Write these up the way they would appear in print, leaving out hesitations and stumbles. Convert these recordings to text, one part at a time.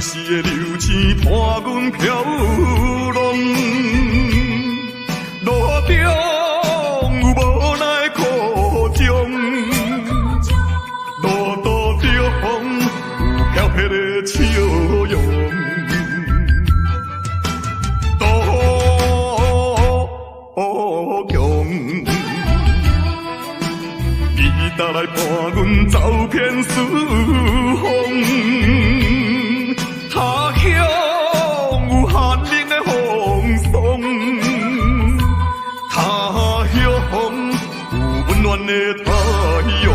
时的流星伴阮飘浪，路中有无奈苦衷，路途中有飘撇的笑容，多强，伊搭来伴阮走遍四方。他乡有寒冷的风霜，他乡有温暖的太阳。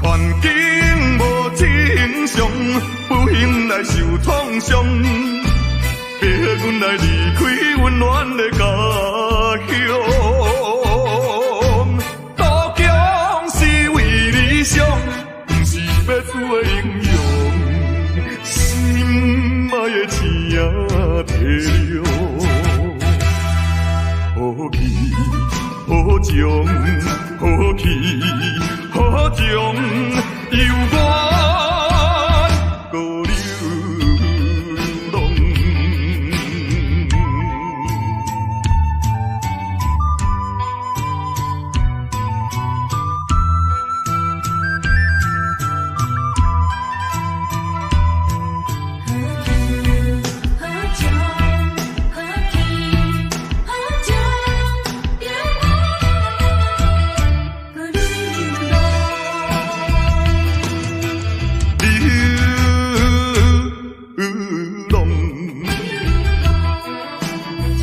环境无正常，不幸来受创伤，逼阮来离开温暖的家乡。渡江是为理想，不是要做英雄。心爱的星体了，好气好情，好气好情，犹原搁流浪。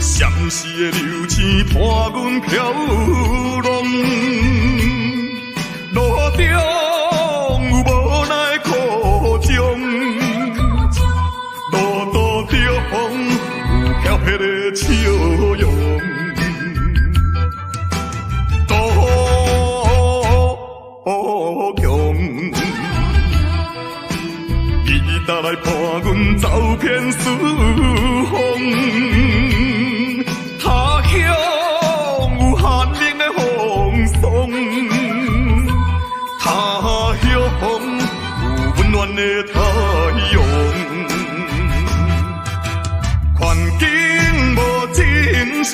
闪时的流星伴阮飘浪，路中有无奈苦衷，路途中有飘撇的笑容，多强，伊搭来伴阮走遍四方。他乡有寒冷的风霜，他乡有温暖的太阳。环境无正常，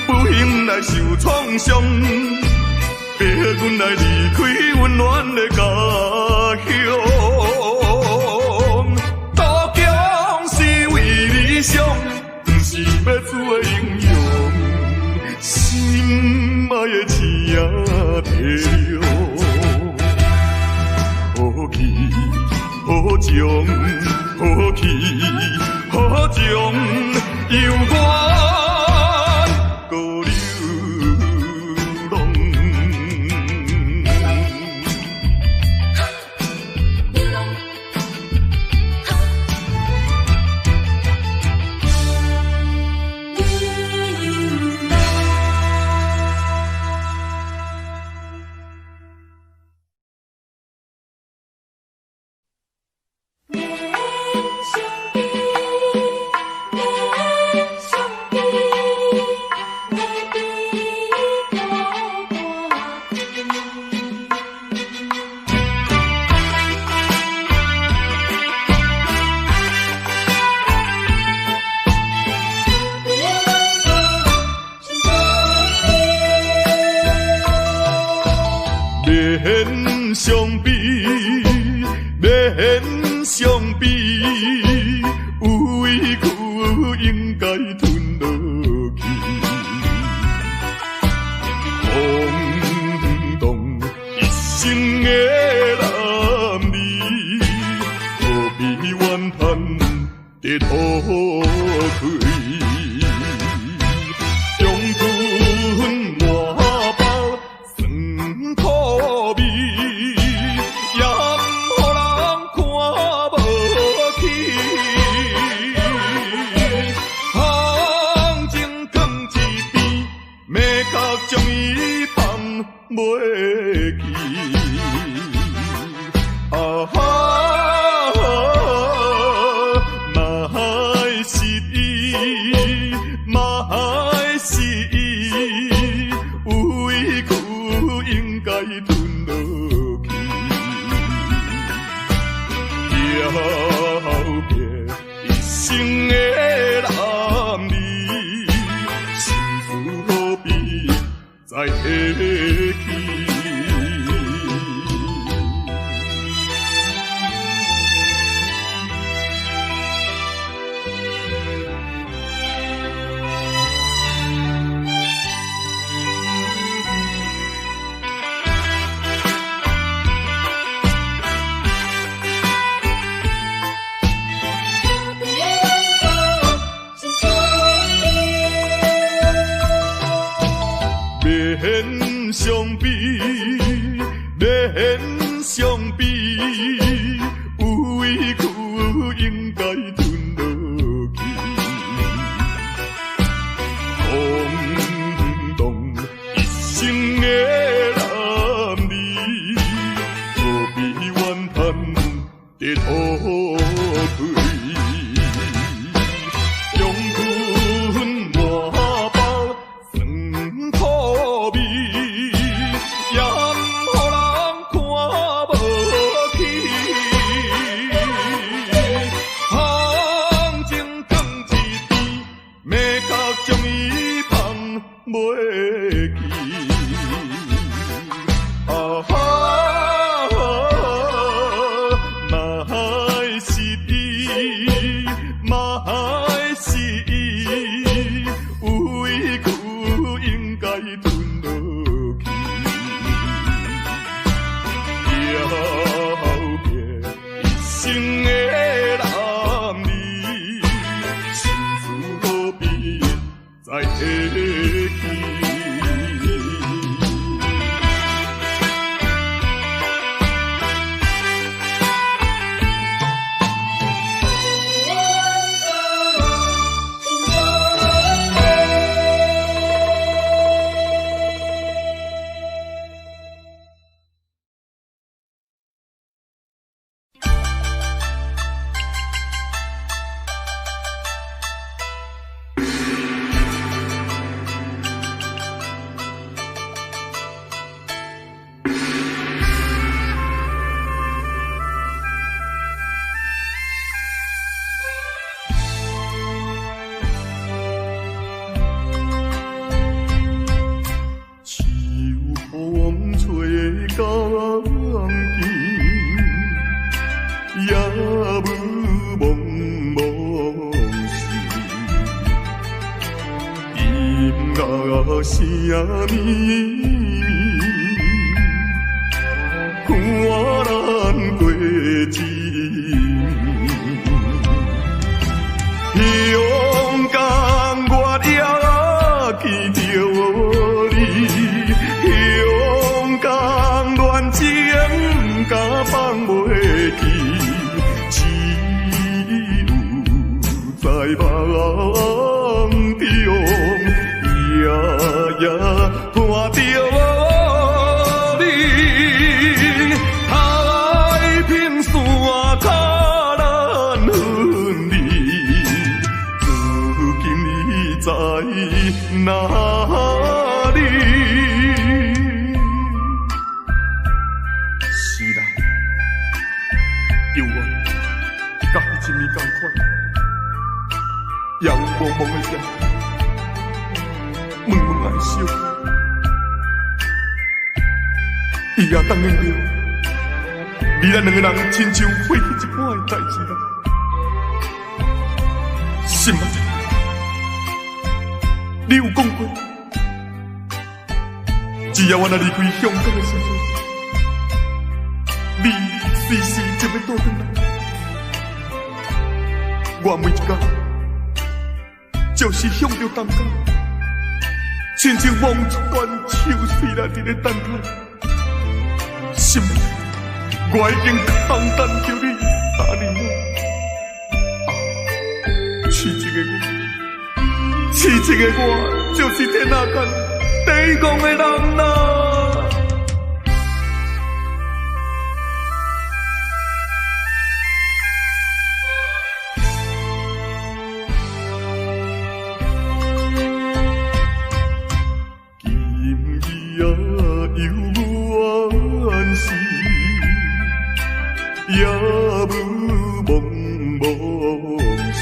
不幸来受创伤，逼阮来离开温暖的家乡。渡江是为理想，不是要做英雄。心爱的星体了，好气好情，好气好情，犹原搁流浪。免相比，免相比，有委屈应该吞落去。空洞一生的男儿，何必怨叹在土开？袂记啊嘛是伊，嘛是伊，有委屈应该吞落去。再提起。免相比，免相比，有委屈应该吞落去。空洞一生的男儿，何必怨叹在土堆？将困满包酸土味。袂记啊哈，嘛还是伊，嘛还是伊，有委屈应该吞落去。了别一生的男儿，心事何必再提起？也无茫茫事，音乐声绵绵，看咱过节。勇敢我也记着你，勇敢恋情甲放袂记。在梦中，夜夜伴着你，太平山脚难分离，如今你在哪里？是啦，有我，甲迄一年同款。阳蒙蒙的天，问问爱笑，伊也当应着，你咱两个人亲像过去一半的代志啦，是吗？你有讲过，只要我若离开香港的时阵，你随时就要倒转来，我每一天。就是向着东港，亲像望穿秋水来伫咧等待。心，我已经空等着你3年了。痴情的我，痴情的我，就是天下间第一讲的人啦。也无茫茫事，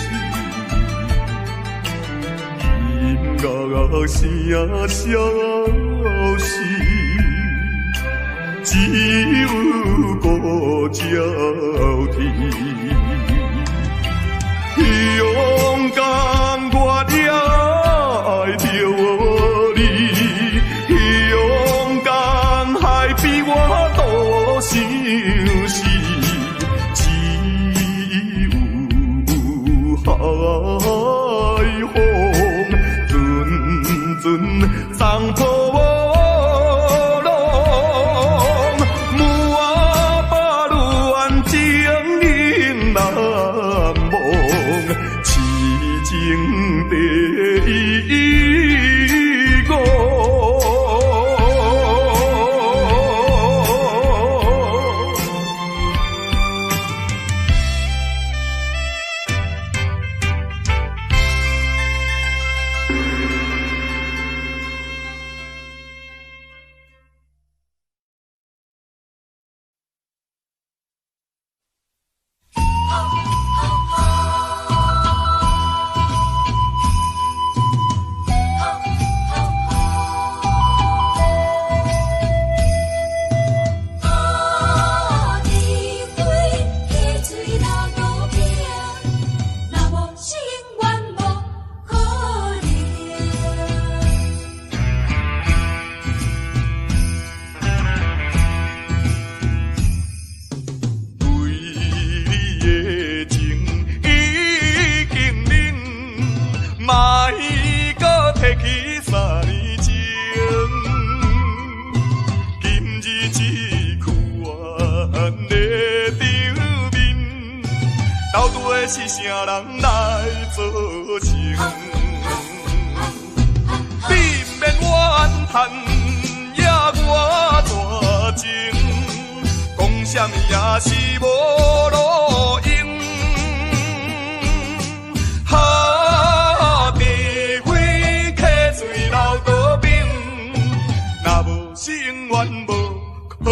音乐声声有孤鸟啼。勇敢我也爱着你，勇敢还比我多想死，只有海风阵阵送破我浪，木啊把路安情人难忘，痴情第一个。是啥人来做情？你免怨叹，也我大情，讲啥物也是无路用。哈，地火客水流倒冰，若无心愿无可能。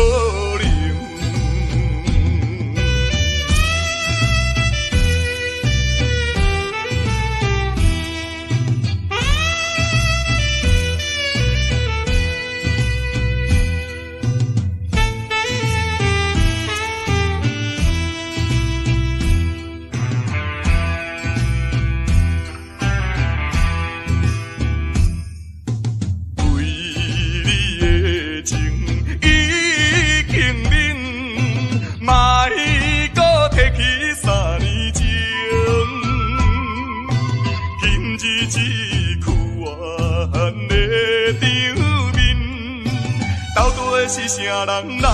是啥人来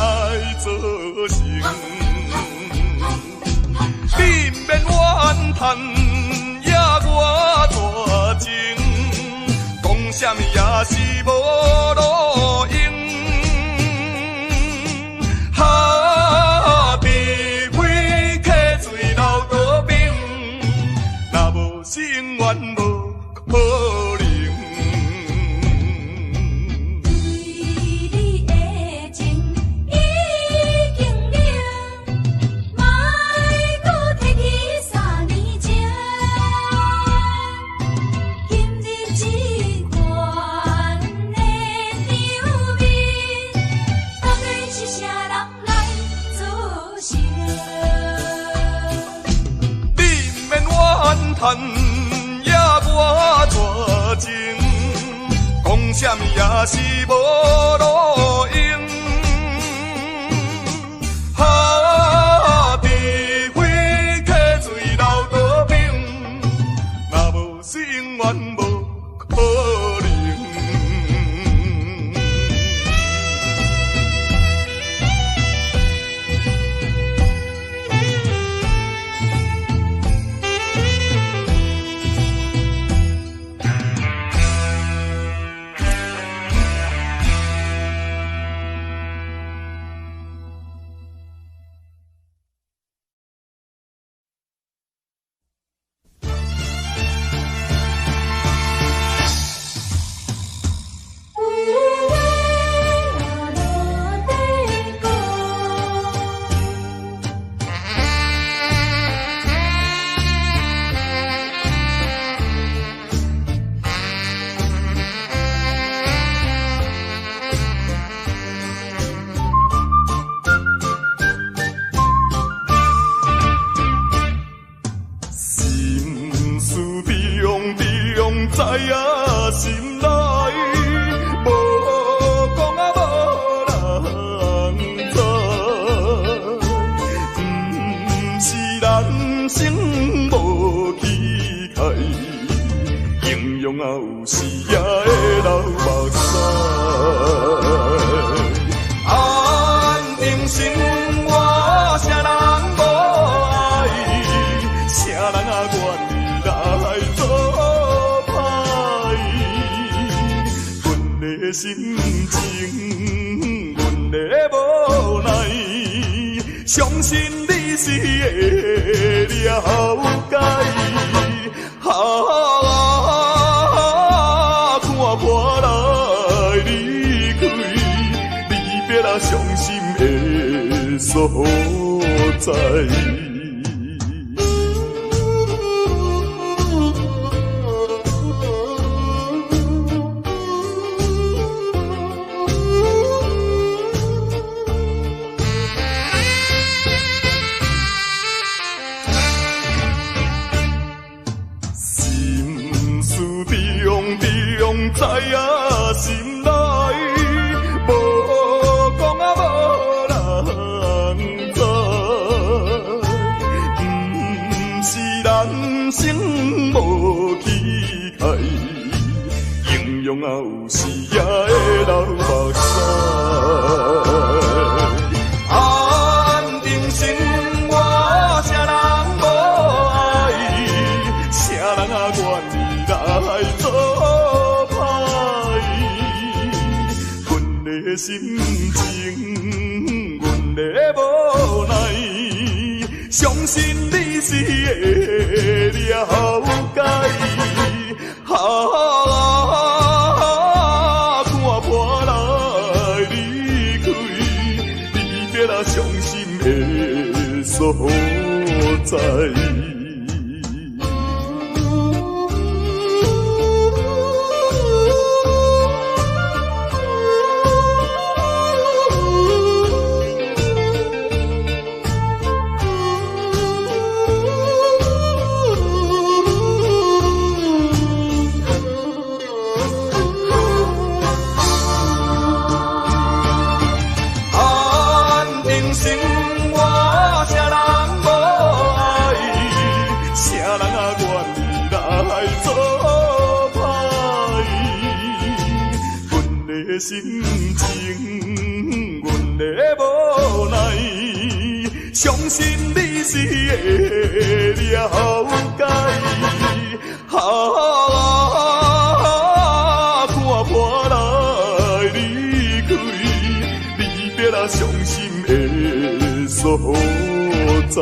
做成？你免怨叹，也我大情，讲啥物也是无路用。哈，地火客水流倒冰，若无心愿无可能。叹也我大情，讲啥物也是无路用。哈，地火客水流倒冰，若无心愿无可能。啊有时也会流目屎。安定生活，谁人无爱？谁人啊愿意来作伴？阮的心情，阮的无奈，相信你是会了解。看破来离开，离别啊伤心的所在。在啊心内，无讲啊无人知，不是人生无期待，形容啊有时也会流目屎。安定生活，谁人无爱？谁人啊愿意来做？心情，阮的无奈，相信你是会了解。看破来离开，离别啊伤心的所在。心情，阮的无奈，相信你是会了解。看破来离开，离别啊伤心的所在。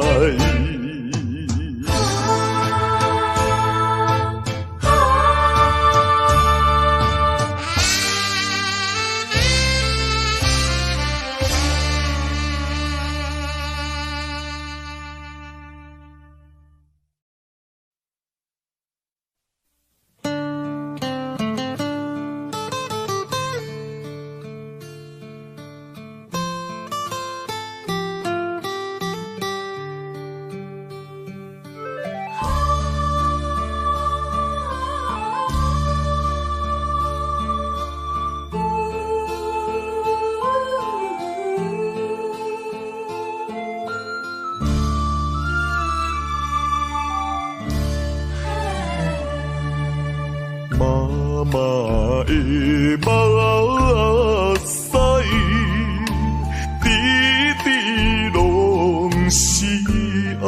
妈的目屎，滴滴拢是爱，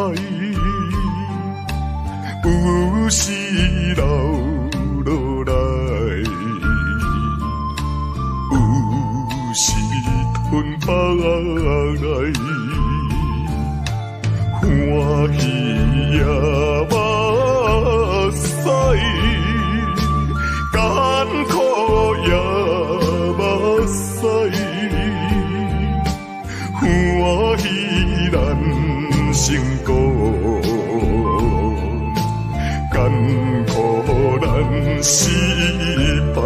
有时流落来，有时吞巴来，欢喜也目屎。艰苦也目屎，欢喜人成功，艰苦咱失败。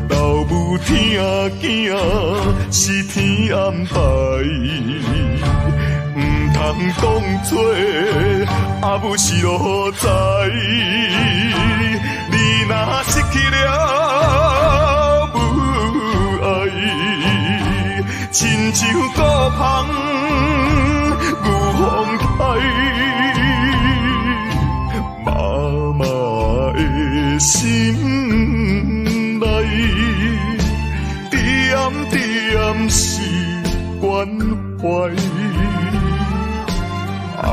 老母听囝是天安排，唔通讲错，阿母是路在。你若失去了母爱，亲像孤芳有风开，妈妈的心内，点点是关怀，爱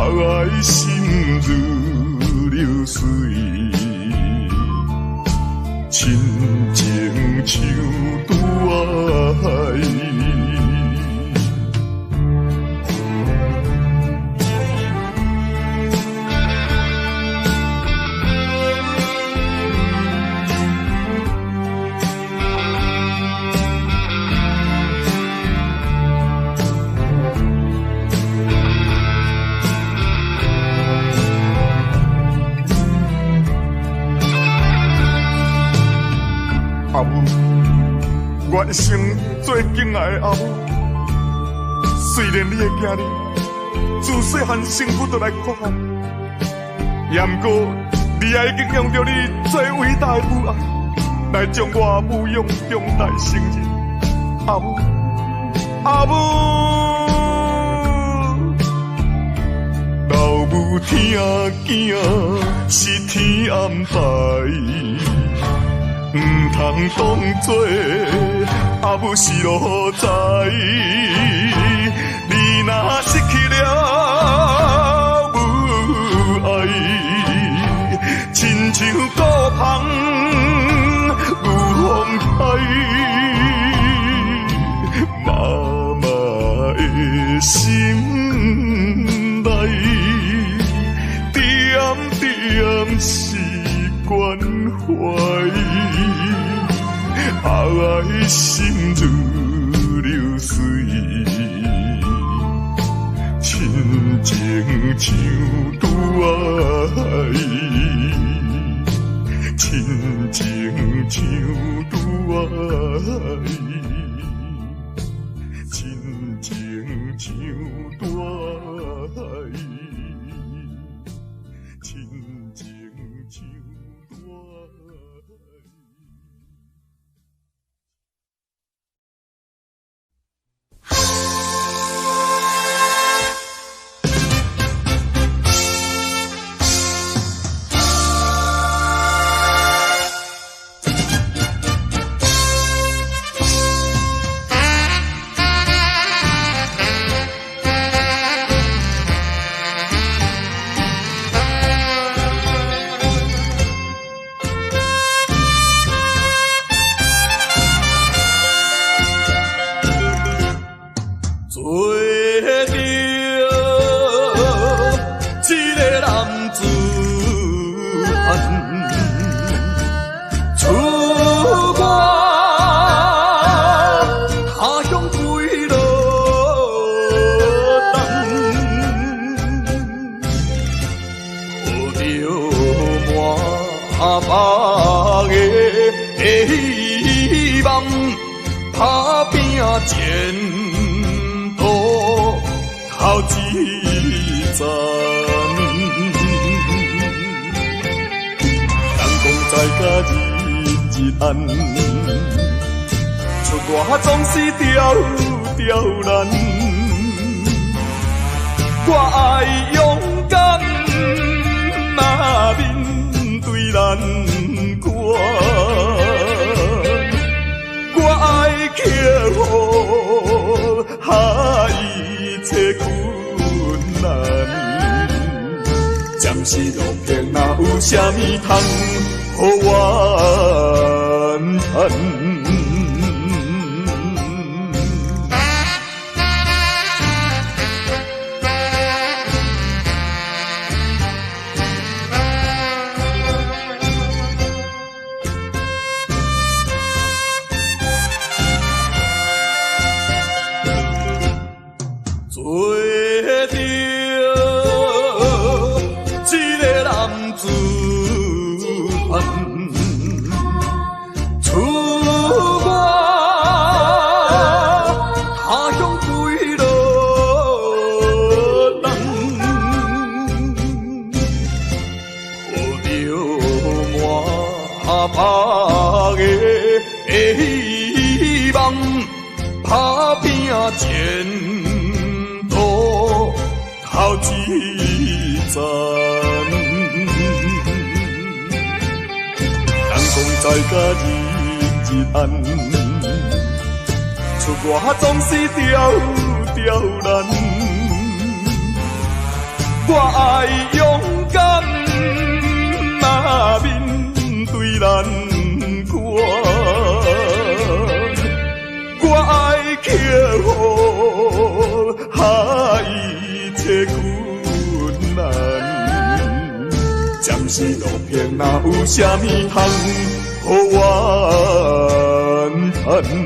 心如流水，亲情像拄爱。阿母，我一生最敬爱的阿母。虽然你的囝儿自细汉生父就来缺憾，也毋过你也已经用着你最伟大的母爱来将我母养长大成人。阿母，阿母，老母疼囝是天安排。唔通当作阿母是路在，你若失去了母爱，亲像孤芳有风开，妈妈的心内点点是关怀。爱心如流水，亲情像拄爱，亲情像拄爱，亲情像拄爱，亲情像拄爱。前途头一站，人讲在甲日暗，出外总是刁难。我爱勇敢，嘛面对难关。我爱克服下一切困难，暂时路径哪有啥物通予我叹？前途头一站，在甲日日暗，出外总是刁刁难。我爱勇敢，面对难关，我爱克服一切困难。暂时路偏哪有啥物通予我怨？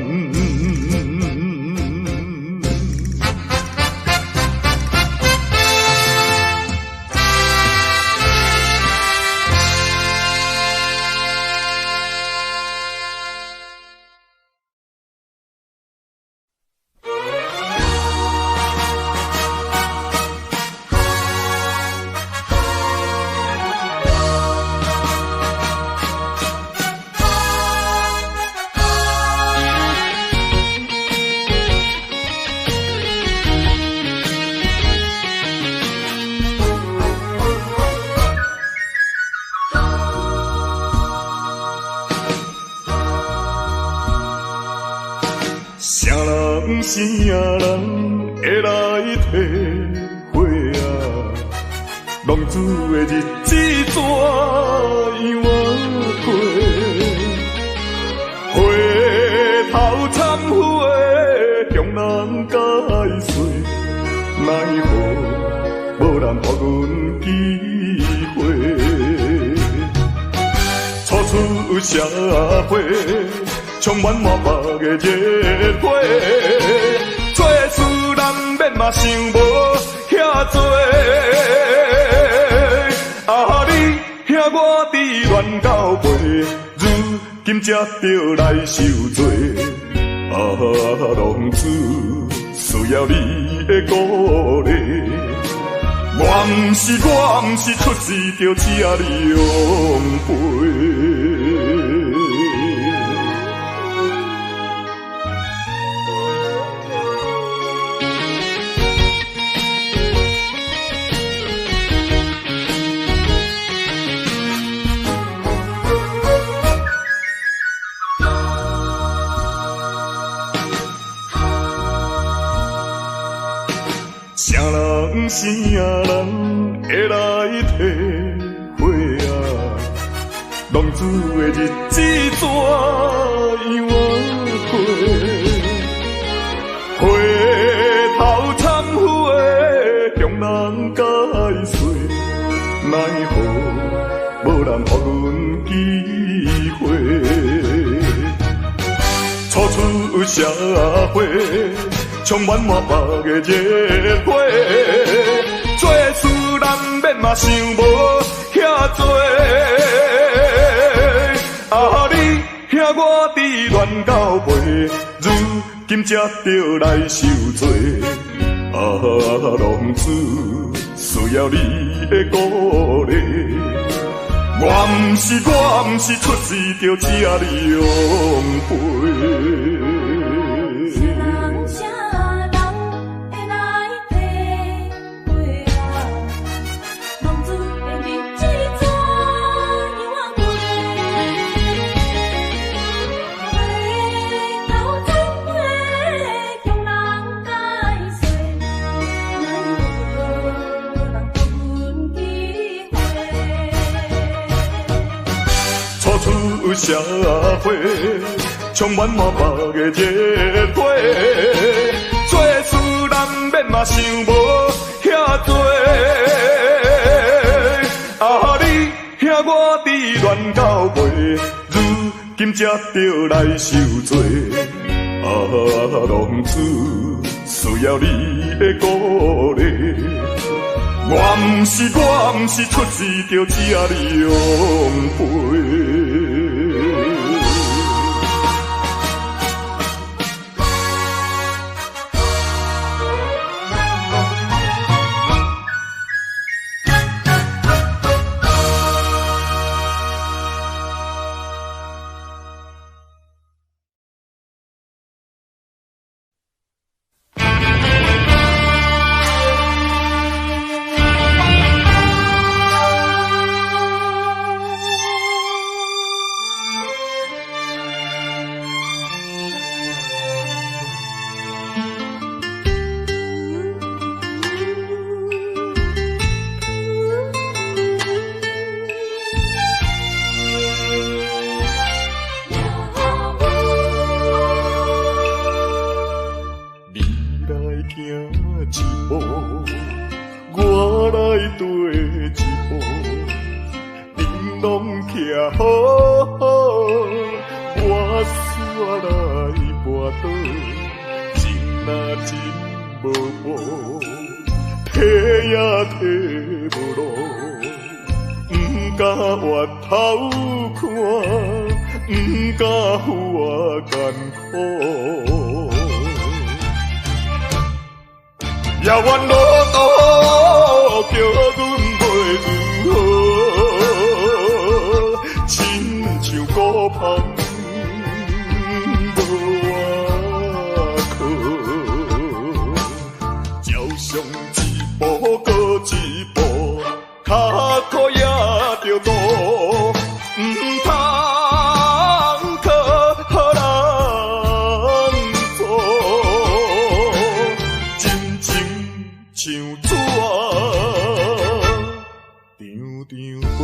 啥人会来体会啊？浪子的日子怎样过？回头忏悔，向人解释，奈何无人给阮机会？初出社会。充满满腹的热火，做事人免嘛想无遐多。你兄我伫乱交陪，如今才着来受罪。浪子需要你的鼓励，我毋是出世着请你养陪。啥人会来体会啊？浪子的日子怎样过？回头忏悔，向人解释，奈何无人给阮机会？初出社会。充满满腹的热火，做事人免嘛想无遐多。你兄我伫乱交陪，如今才着来受罪。浪子需要你的鼓励，我毋是出世着请你养陪。出社会，充满满腹的热火，做事人免嘛想无遐多。你兄我伫乱交陪，如今才着来受罪。浪子需要你的鼓励，我毋是出世着请你养陪。来行一步，我来跟一步，恁拢徛好好，我煞来跋倒，真啊真无无，提也提无路，不敢回头看，不敢负我艰苦。遥远路途叫阮袂如何，亲像孤帆无外靠，照常一步过一步，脚苦也着渡，不通靠人做，真情像纸张张无。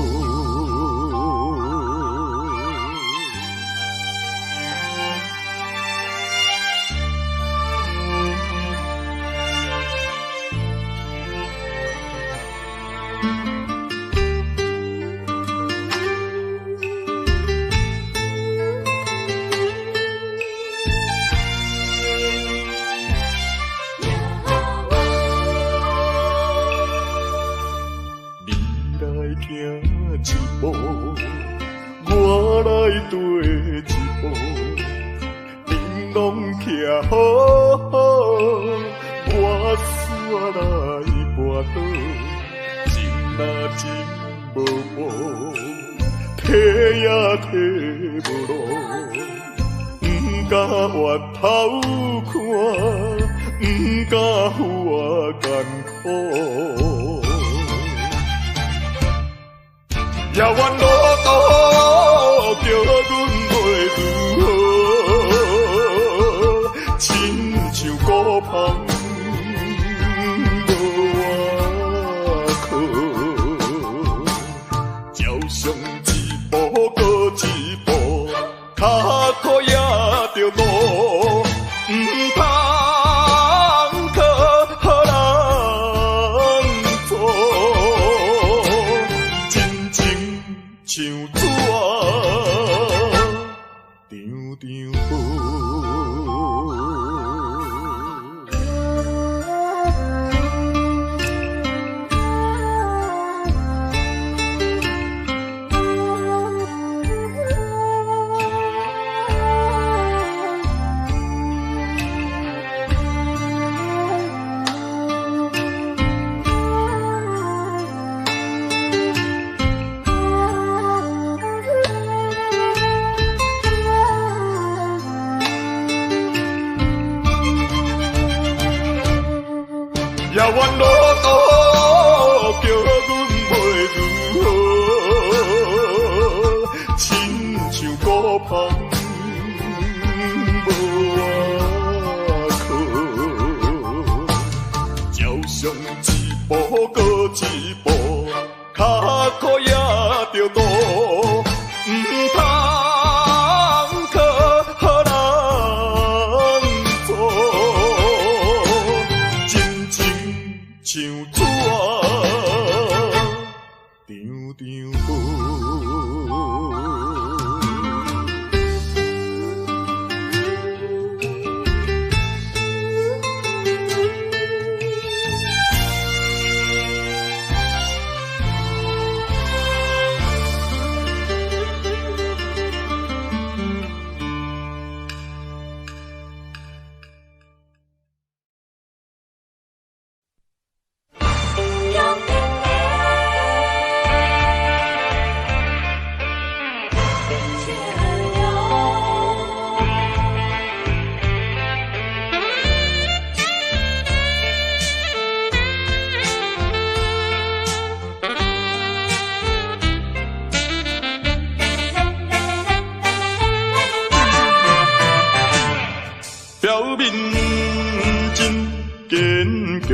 行一步，我来跟一步，恁拢徛好好，我煞来跋倒，真啊真无无，提也提无路，不敢回头看，不敢负我艰苦。遥远路途叫阮袂如何，亲像孤帆无外靠，照常一步过一步，脚苦也着渡，不通靠人做，真情像纸张张无。遥远路途叫阮袂如何，亲像孤帆无外靠，照常一步过一步，脚苦也着渡，不通靠人做，真情像纸张张无。表面真坚强，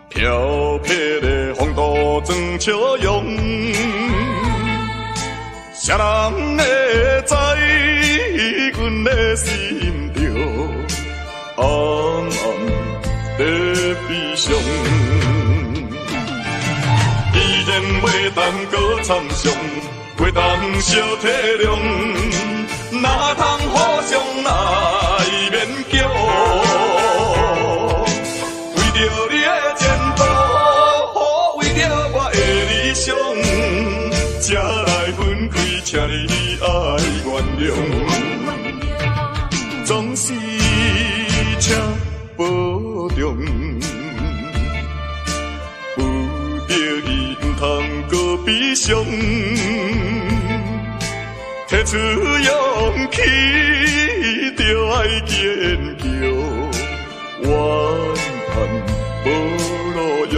飘撇的风度装笑容，谁人会知阮的心着在悲伤。既然袂当搁参详，袂当相体谅，哪通互相来勉强？为着你的前途，为着我的理想，才来分开，请你爱原谅。总是请保重，有着伊毋通搁悲伤。提出勇气，就爱坚强，怨叹无路用。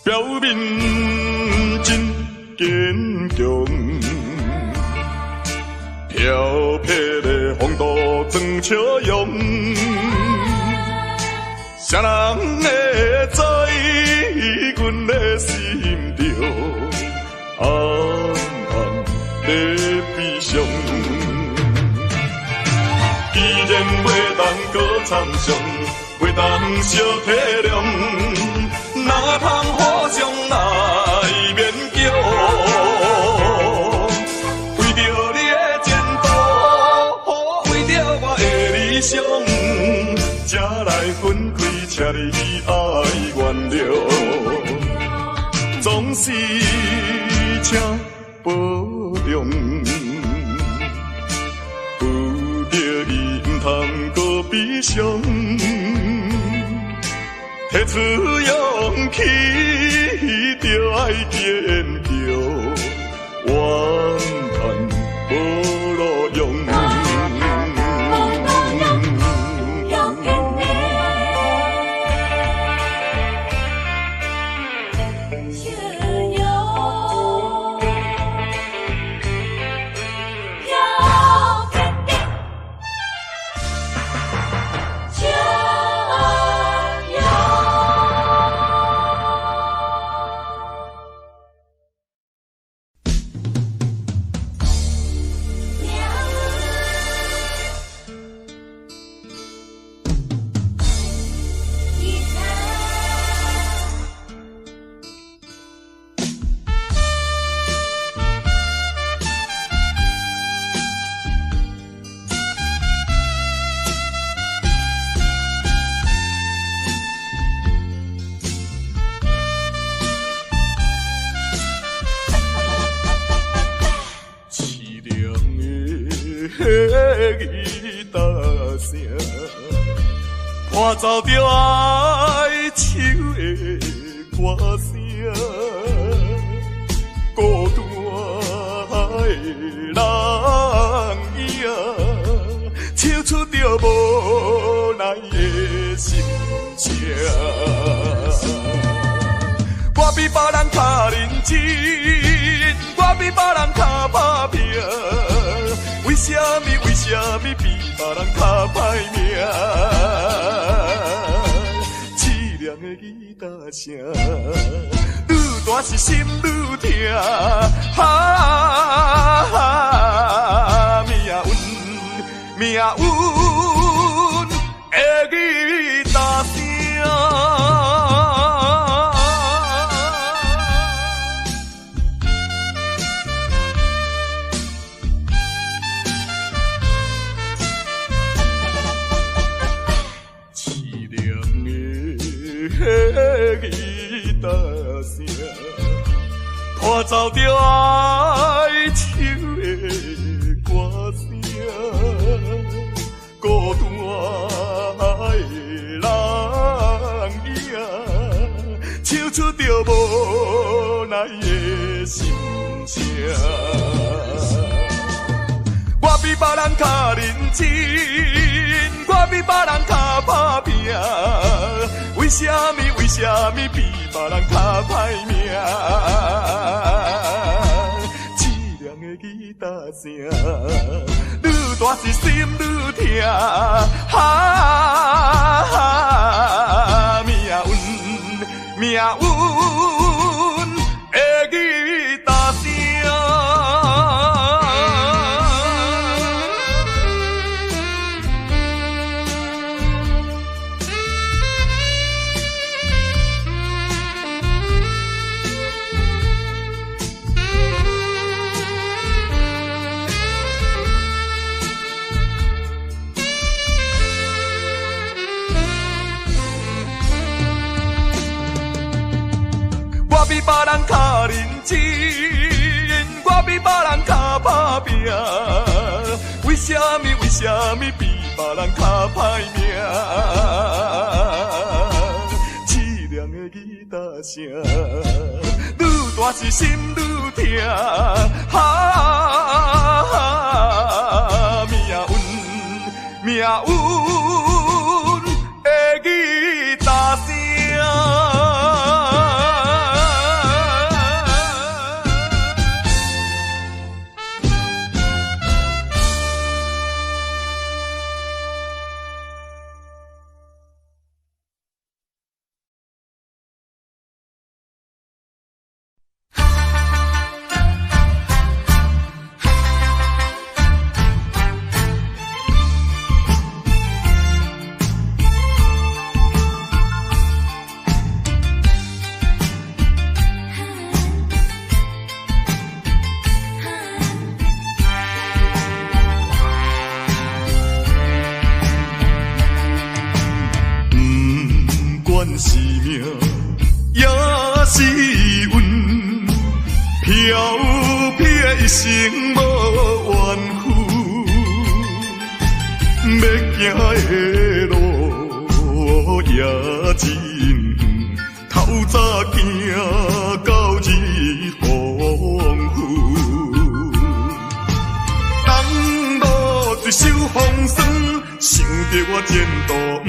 表面真坚强，漂泊的风度装笑容，谁人会知阮的心中暗暗在悲伤？既然袂当搁参详，袂当相体谅，哪通互相来勉强？为着你的前途，为着我的理想，才来分开，请你爱原谅。总是请保重，有着伊毋通搁悲伤。提出勇气，就爱坚强，怨叹无路用。吉他声，伴奏着哀愁的歌声，孤单的人影，唱出着无奈的心情。我比别人较认真，我比别人较打拼。为什么比别人较歹命？凄凉的吉他声，愈大是心愈痛。命运的吉他声。吉他声，伴奏着哀愁的歌声，孤单的人影，唱出着无奈的心情。我比别人较认真，我比别人较打拼。为什么比别人较歹命？声，愈大是心愈痛，命运的吉他声。我比别人较认真，我比别人较打拼，为什么比别人较歹命？凄凉的吉他声，愈大是心愈痛，命运的吉他声。是命，也是运，飘撇一生无怨妇。要行的路也真远，透早行到日黄昏。当路一手风霜，想着我前途不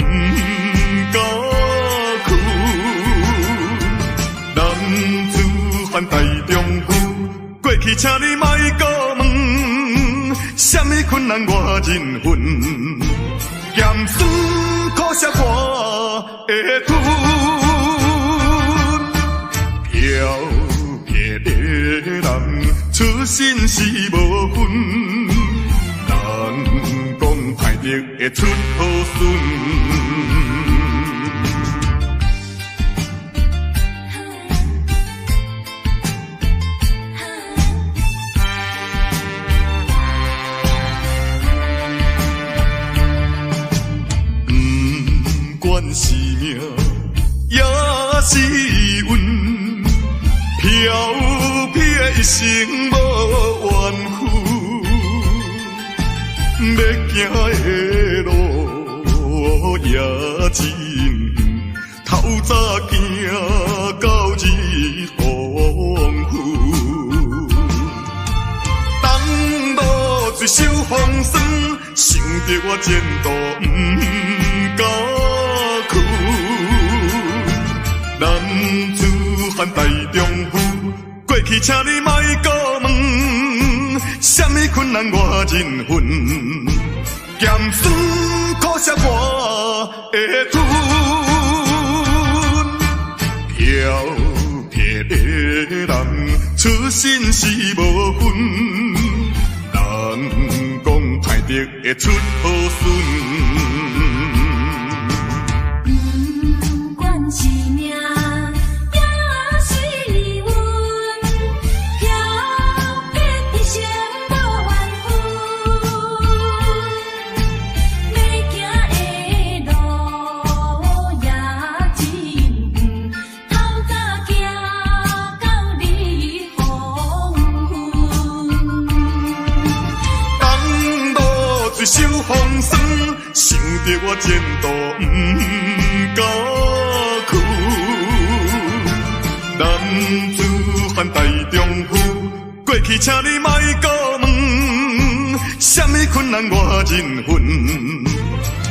甘。男子汉大丈夫，过去请你莫搁问，什么困难我忍恨，咸酸苦涩我会吞，漂撇的人出身是无分，人讲歹得会出好孙。是命，也是运，飘撇一生无怨妇。要行的路也真远，透早行到日黄昏。当路一手风霜，想着我前途不甘。男子汉大丈夫，过去请你莫搁问，什么困难我忍恨，咸酸苦涩我会吞，漂撇的人出身是无分，人讲歹得会出好孙。一手风霜，想着我前途不甘苦。男子汉大丈夫，过去请你莫搁问，什么困难我忍恨，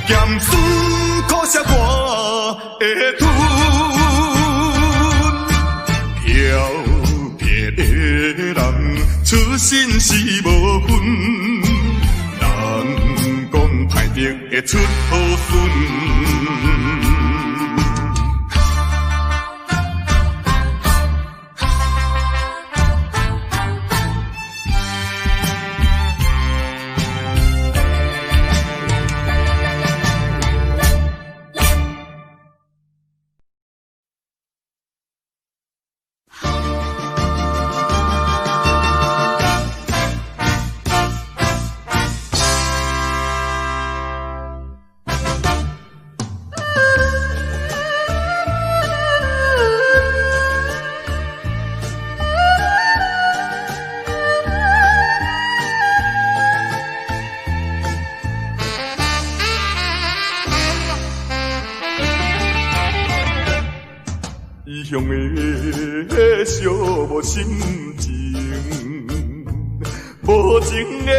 咸酸苦涩我会吞，漂撇的人出身是无分，人讲歹得会出好孙。异乡的寂寞心情，无情的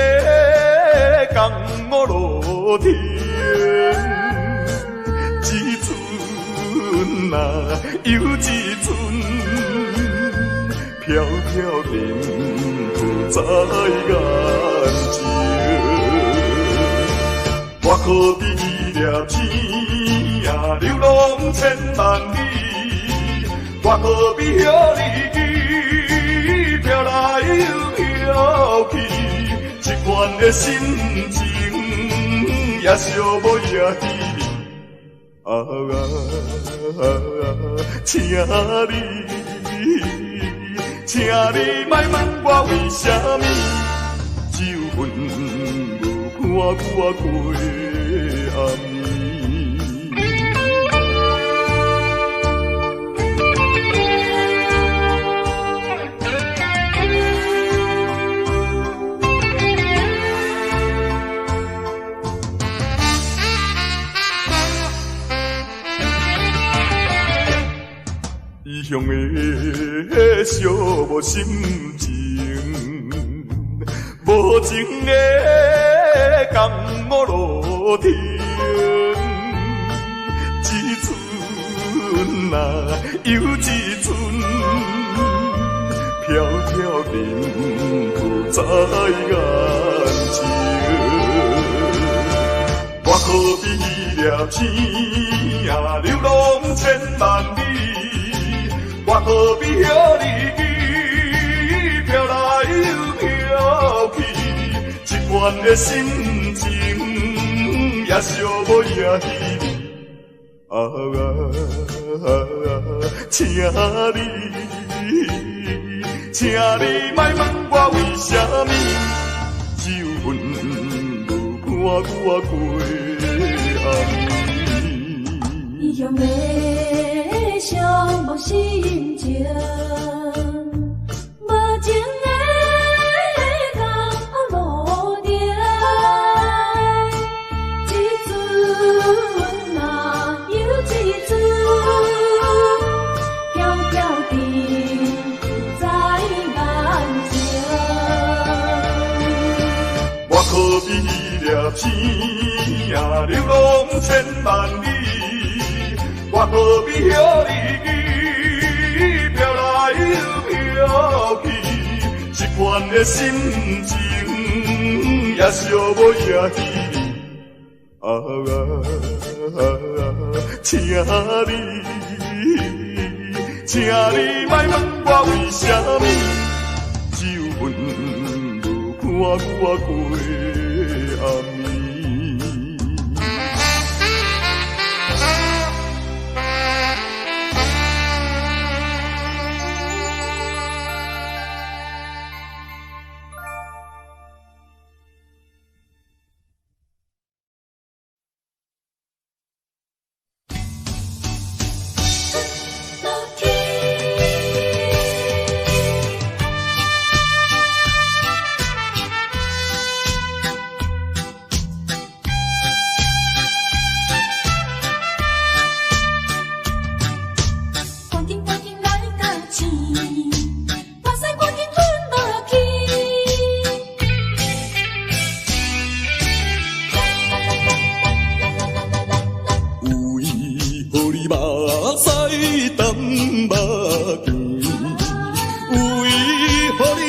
江雨露天，一寸啊又一寸，飘飘然浮在眼前。我可比伊粒天啊，流浪千万里。我可比遐日飘来又飘去，一款的心情也寂寞也稀微。请你莫问我为什么，只有阮无看我过暗暝。异乡的寂寞心情，无情的江雨露天，一寸啊又一寸，飘飘然浮在眼前。我可比伊粒天啊，流浪千万里。我可比遐日飘来又飘去，一款的心情也寂寞也稀微。请你莫问我为什么，只有阮无看我过暗暝。异乡的寂寞心情，无情的江雨露天，一寸啊又一寸，飘飘然在眼前。我可比伊粒天啊，流浪千万里。我可比遐日飘来又飘去，一款的心情也寂寞也稀微。请你莫问我为什么，只有阮无看我过暗暝。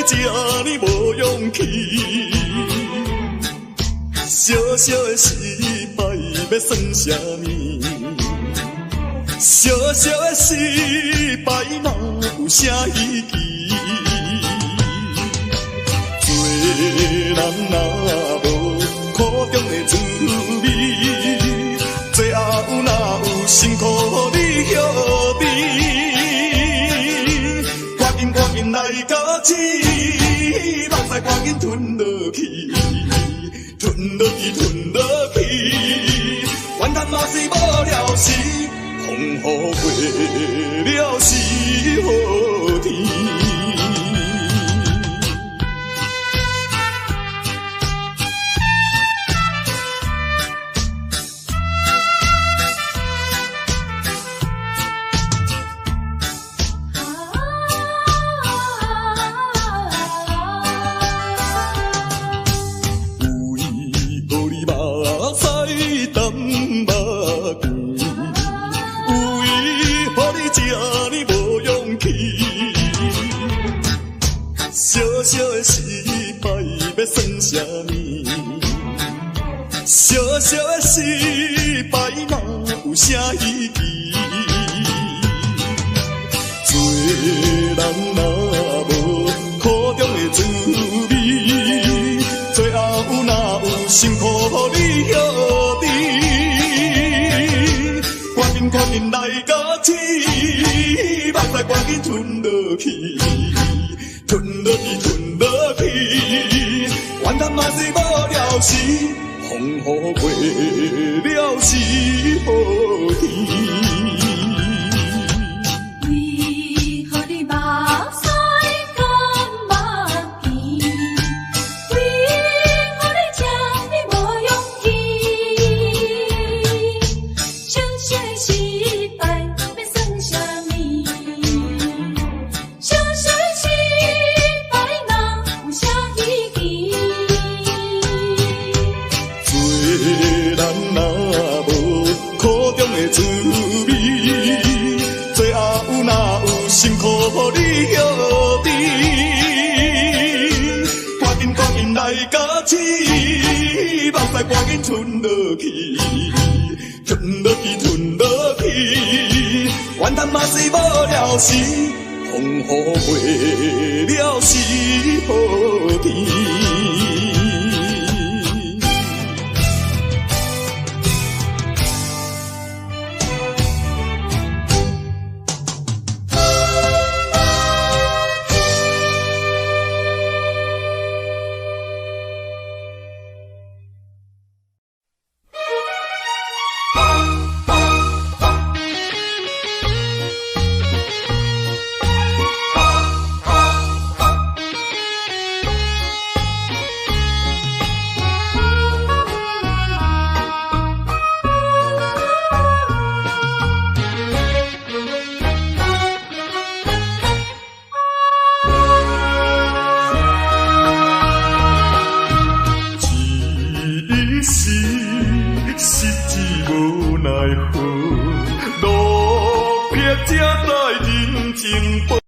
这呢无勇气，小小的失败要算啥物？小小的失败哪有啥意义？做人若无苦中的滋味，最后哪有辛苦你晓得？赶紧来到此，目屎赶紧吞落去，吞落去，吞落去，怨叹嘛是无了时，风雨过了是好天。小小的失败要算啥物？小小的失败哪有啥意义？做人若无苦中的滋味，最后哪有辛苦你晓得？赶紧来到此，目屎赶紧吞落去。吞落去，吞落去，怨叹嘛是无了时，风雨过了是好天。为何你目屎甘目甜？为何你这呢无勇气？小小的失败要算啥物？小小的失人若无苦中的滋味，最后哪有辛苦你晓得？赶紧来到此，目屎赶紧吞落去，吞落去，吞落去，怨叹嘛是无了时，风雨过了是好天。实至无奈何，路撇才来人情薄。